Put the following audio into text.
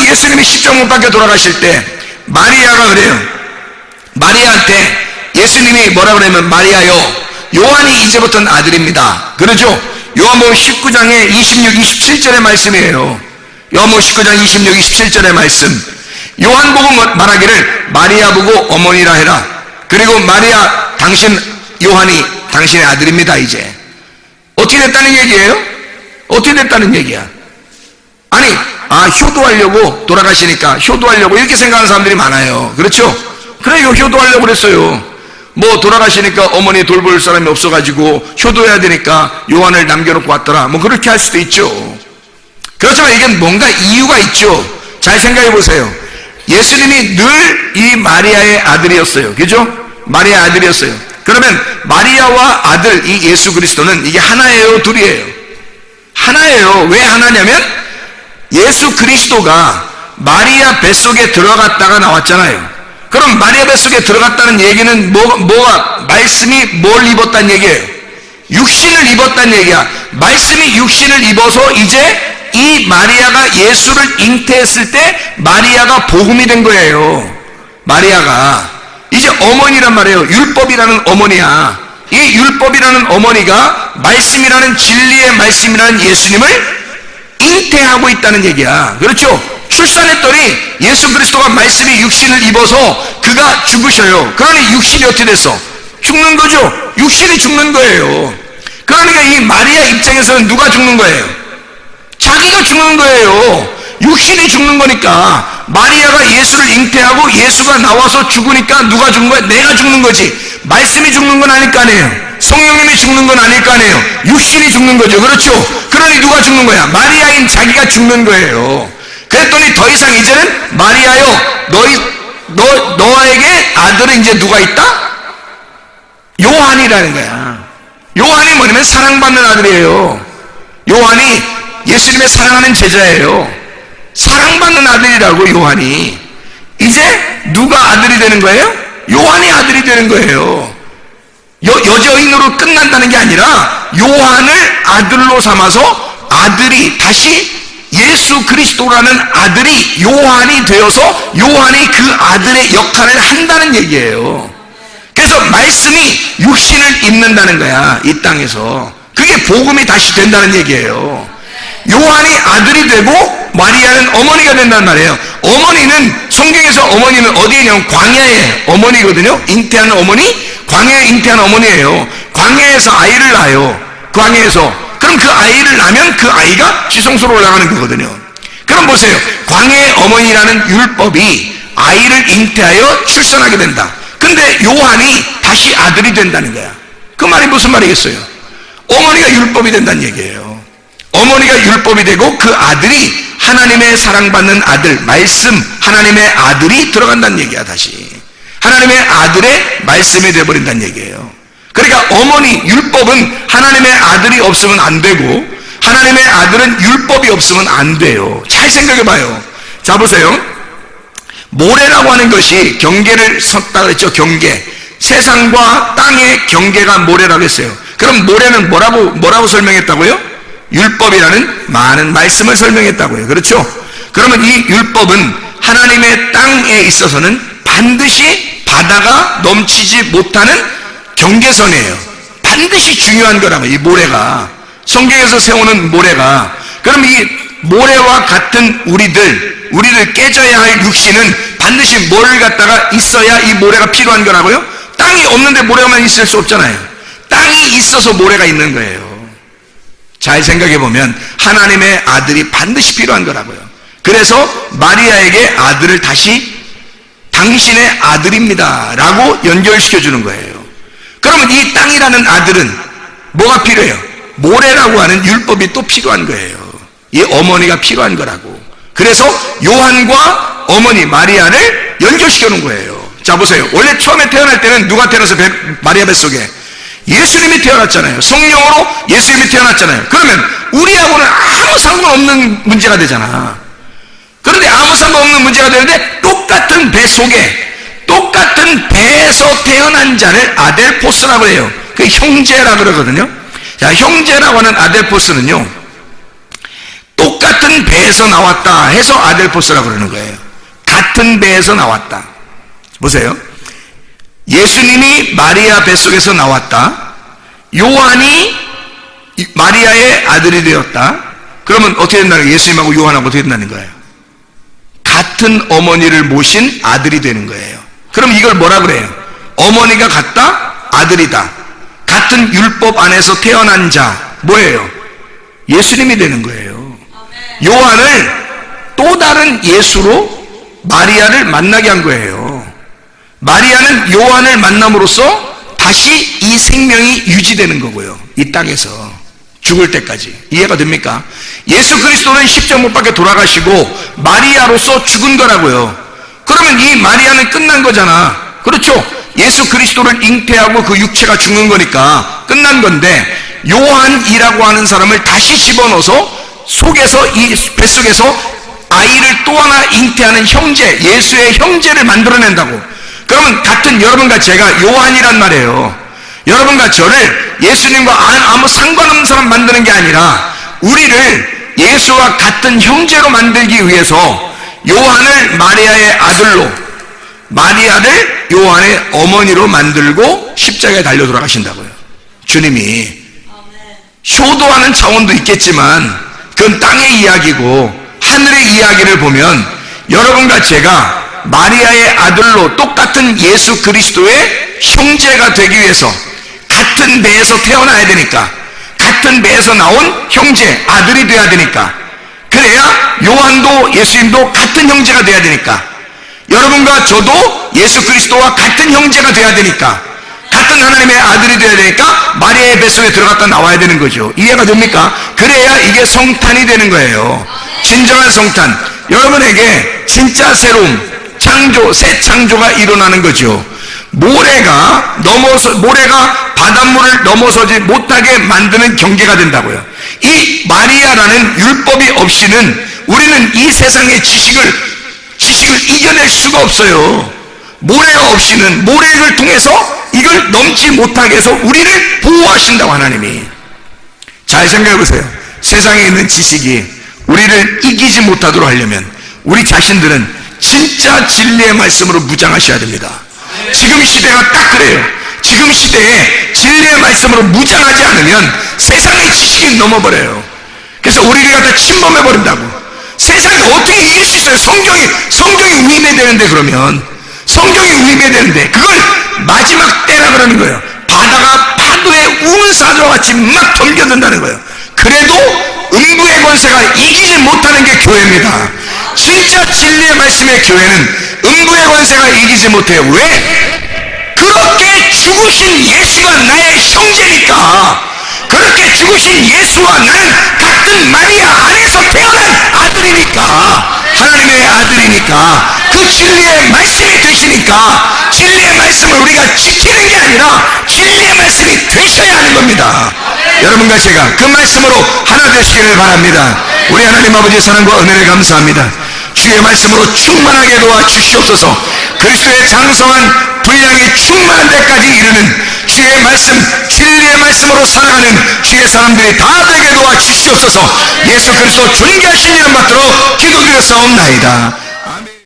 예수님이 십자가 못 박혀 돌아가실 때 마리아가 그래요. 마리아한테 예수님이 뭐라 그러냐면, 마리아요, 요한이 이제부터는 아들입니다. 그러죠? 요한복음 19장에 26, 27절의 말씀이에요. 요한복음 19장 26, 27절의 말씀. 요한복음 말하기를 마리아 보고 어머니라 해라. 그리고 마리아, 당신 요한이 당신의 아들입니다. 이제 어떻게 됐다는 얘기예요? 어떻게 됐다는 얘기야? 아니, 효도하려고 돌아가시니까 효도하려고 이렇게 생각하는 사람들이 많아요. 그렇죠? 그래, 효도하려고 그랬어요. 뭐 돌아가시니까 어머니 돌볼 사람이 없어가지고 효도해야 되니까 요한을 남겨놓고 왔더라, 뭐 그렇게 할 수도 있죠. 그렇지만 이게 뭔가 이유가 있죠. 잘 생각해 보세요. 예수님이 늘 이 마리아의 아들이었어요. 그죠? 마리아의 아들이었어요. 그러면 마리아와 아들, 이 예수 그리스도는 이게 하나예요, 둘이에요? 하나예요. 왜 하나냐면 예수 그리스도가 마리아 뱃속에 들어갔다가 나왔잖아요. 그럼 마리아 뱃속에 들어갔다는 얘기는 뭐가 말씀이 뭘 입었다는 얘기예요? 육신을 입었다는 얘기야. 말씀이 육신을 입어서 이제 이 마리아가 예수를 잉태했을 때 마리아가 복음이 된 거예요. 마리아가 이제 어머니란 말이에요. 율법이라는 어머니야. 이 율법이라는 어머니가 말씀이라는 진리의 말씀이라는 예수님을 잉태하고 있다는 얘기야. 그렇죠? 출산했더니 예수 그리스도가 말씀이 육신을 입어서 그가 죽으셔요. 그러니 육신이 어떻게 됐어? 죽는 거죠. 육신이 죽는 거예요. 그러니까 이 마리아 입장에서는 누가 죽는 거예요? 자기가 죽는 거예요. 육신이 죽는 거니까. 마리아가 예수를 잉태하고 예수가 나와서 죽으니까 누가 죽는 거야? 내가 죽는 거지. 말씀이 죽는 건 아닐 거 아니에요. 성령님이 죽는 건 아닐 거 아니에요. 육신이 죽는 거죠. 그렇죠? 그러니 누가 죽는 거야? 마리아인 자기가 죽는 거예요. 그랬더니 더 이상 이제는 마리아요, 너에게 아들은 이제 누가 있다? 요한이라는 거야. 요한이 뭐냐면 사랑받는 아들이에요. 요한이 예수님의 사랑하는 제자예요. 사랑받는 아들이라고. 요한이 이제 누가 아들이 되는 거예요? 요한이 아들이 되는 거예요. 여자인으로 끝난다는 게 아니라 요한을 아들로 삼아서 아들이 다시 예수 그리스도라는 아들이 요한이 되어서 요한이 그 아들의 역할을 한다는 얘기예요. 그래서 말씀이 육신을 입는다는 거야, 이 땅에서. 그게 복음이 다시 된다는 얘기예요. 요한이 아들이 되고 마리아는 어머니가 된단 말이에요. 어머니는, 성경에서 어머니는 어디에 있냐면 광야의 어머니거든요. 잉태하는 어머니, 광야에 잉태한 어머니예요. 광야에서 아이를 낳아요. 광야에서. 그럼 그 아이를 낳으면 그 아이가 지성소로 올라가는 거거든요. 그럼 보세요. 광야의 어머니라는 율법이 아이를 잉태하여 출산하게 된다. 근데 요한이 다시 아들이 된다는 거야. 그 말이 무슨 말이겠어요? 어머니가 율법이 된다는 얘기예요. 어머니가 율법이 되고 그 아들이 하나님의 사랑받는 아들, 말씀, 하나님의 아들이 들어간다는 얘기야. 다시 하나님의 아들의 말씀이 되어버린다는 얘기예요. 그러니까 어머니, 율법은 하나님의 아들이 없으면 안 되고 하나님의 아들은 율법이 없으면 안 돼요. 잘 생각해 봐요. 자, 보세요. 모래라고 하는 것이 경계를 섰다 그랬죠. 경계. 세상과 땅의 경계가 모래라고 했어요. 그럼 모래는 뭐라고 설명했다고요? 율법이라는 많은 말씀을 설명했다고요. 그렇죠? 그러면 이 율법은 하나님의 땅에 있어서는 반드시 바다가 넘치지 못하는 경계선이에요. 반드시 중요한 거라고. 이 모래가, 성경에서 세우는 모래가. 그럼 이 모래와 같은 우리들 깨져야 할 육신은 반드시 뭘 갖다가 있어야 이 모래가 필요한 거라고요? 땅이 없는데 모래만 있을 수 없잖아요. 땅이 있어서 모래가 있는 거예요. 잘 생각해 보면 하나님의 아들이 반드시 필요한 거라고요. 그래서 마리아에게 아들을 다시 당신의 아들입니다 라고 연결시켜 주는 거예요. 그러면 이 땅이라는 아들은 뭐가 필요해요? 모래라고 하는 율법이 또 필요한 거예요. 이 어머니가 필요한 거라고. 그래서 요한과 어머니 마리아를 연결시켜 놓은 거예요. 자, 보세요. 원래 처음에 태어날 때는 누가 태어나서 마리아 뱃속에? 예수님이 태어났잖아요. 성령으로 예수님이 태어났잖아요. 그러면 우리하고는 아무 상관없는 문제가 되잖아. 그런데 아무 상관없는 문제가 되는데 똑같은 배 속에, 똑같은 배에서 태어난 자를 아델포스라고 해요. 그 형제라 그러거든요. 자, 형제라고 하는 아델포스는요, 똑같은 배에서 나왔다 해서 아델포스라고 그러는 거예요. 같은 배에서 나왔다. 보세요. 예수님이 마리아 뱃속에서 나왔다. 요한이 마리아의 아들이 되었다. 그러면 어떻게 된다는 거예요? 예수님하고 요한하고 어떻게 된다는 거예요? 같은 어머니를 모신 아들이 되는 거예요. 그럼 이걸 뭐라 그래요? 어머니가 같다? 아들이다. 같은 율법 안에서 태어난 자 뭐예요? 예수님이 되는 거예요. 요한을 또 다른 예수로 마리아를 만나게 한 거예요. 마리아는 요한을 만남으로써 다시 이 생명이 유지되는 거고요. 이 땅에서 죽을 때까지. 이해가 됩니까? 예수 그리스도는 십자가 못 박혀 돌아가시고 마리아로서 죽은 거라고요. 그러면 이 마리아는 끝난 거잖아. 그렇죠? 예수 그리스도를 잉태하고 그 육체가 죽는 거니까 끝난 건데, 요한이라고 하는 사람을 다시 집어넣어서 속에서, 이 뱃속에서 아이를 또 하나 잉태하는 형제, 예수의 형제를 만들어낸다고. 그러면 같은 여러분과 제가 요한이란 말이에요. 여러분과 저를 예수님과 아무 상관없는 사람 만드는 게 아니라 우리를 예수와 같은 형제로 만들기 위해서 요한을 마리아의 아들로, 마리아를 요한의 어머니로 만들고 십자가에 달려 돌아가신다고요. 주님이. 효도하는 차원도 있겠지만 그건 땅의 이야기고, 하늘의 이야기를 보면 여러분과 제가 마리아의 아들로 똑같은 예수 그리스도의 형제가 되기 위해서 같은 배에서 태어나야 되니까, 같은 배에서 나온 형제, 아들이 돼야 되니까, 그래야 요한도 예수님도 같은 형제가 돼야 되니까, 여러분과 저도 예수 그리스도와 같은 형제가 돼야 되니까, 같은 하나님의 아들이 돼야 되니까 마리아의 뱃속에 들어갔다 나와야 되는 거죠. 이해가 됩니까? 그래야 이게 성탄이 되는 거예요. 진정한 성탄. 여러분에게 진짜 새로움, 창조, 새 창조가 일어나는 거죠. 모래가 바닷물을 넘어서지 못하게 만드는 경계가 된다고요. 이 마리아라는 율법이 없이는 우리는 이 세상의 지식을 이겨낼 수가 없어요. 모래가 없이는, 모래를 통해서 이걸 넘지 못하게 해서 우리를 보호하신다고, 하나님이. 잘 생각해 보세요. 세상에 있는 지식이 우리를 이기지 못하도록 하려면 우리 자신들은 진짜 진리의 말씀으로 무장하셔야 됩니다. 지금 시대가 딱 그래요. 지금 시대에 진리의 말씀으로 무장하지 않으면 세상의 지식이 넘어버려요. 그래서 우리를 갖다 침범해버린다고. 세상이 어떻게 이길 수 있어요? 성경이 위배되는데, 그러면 성경이 위배되는데 그걸 마지막 때라 그러는 거예요. 바다가 파도에 우은사자와 같이 막 덤벼든다는 거예요. 그래도 음부의 권세가 이기지 못하는 게 교회입니다. 진짜 진리의 말씀의 교회는 음부의 권세가 이기지 못해요. 왜? 그렇게 죽으신 예수가 나의 형제니까. 그렇게 죽으신 예수와 나는 같은 마리아 안에서 태어난 아들이니까, 하나님의 아들이니까, 그 진리의 말씀이 되시니까, 진리의 말씀을 우리가 지키는 게 아니라 진리의 말씀이 되셔야 하는 겁니다. 여러분과 제가 그 말씀으로 하나 되시기를 바랍니다. 우리 하나님 아버지의 사랑과 은혜를 감사합니다. 주의 말씀으로 충만하게 도와주시옵소서. 그리스도의 장성한 분량이 충만한 데까지 이르는 주의 말씀, 진리의 말씀으로 살아가는 주의 사람들이 다 되게 도와주시옵소서. 예수 그리스도 존귀하신 이름 받들어 기도드렸사옵나이다.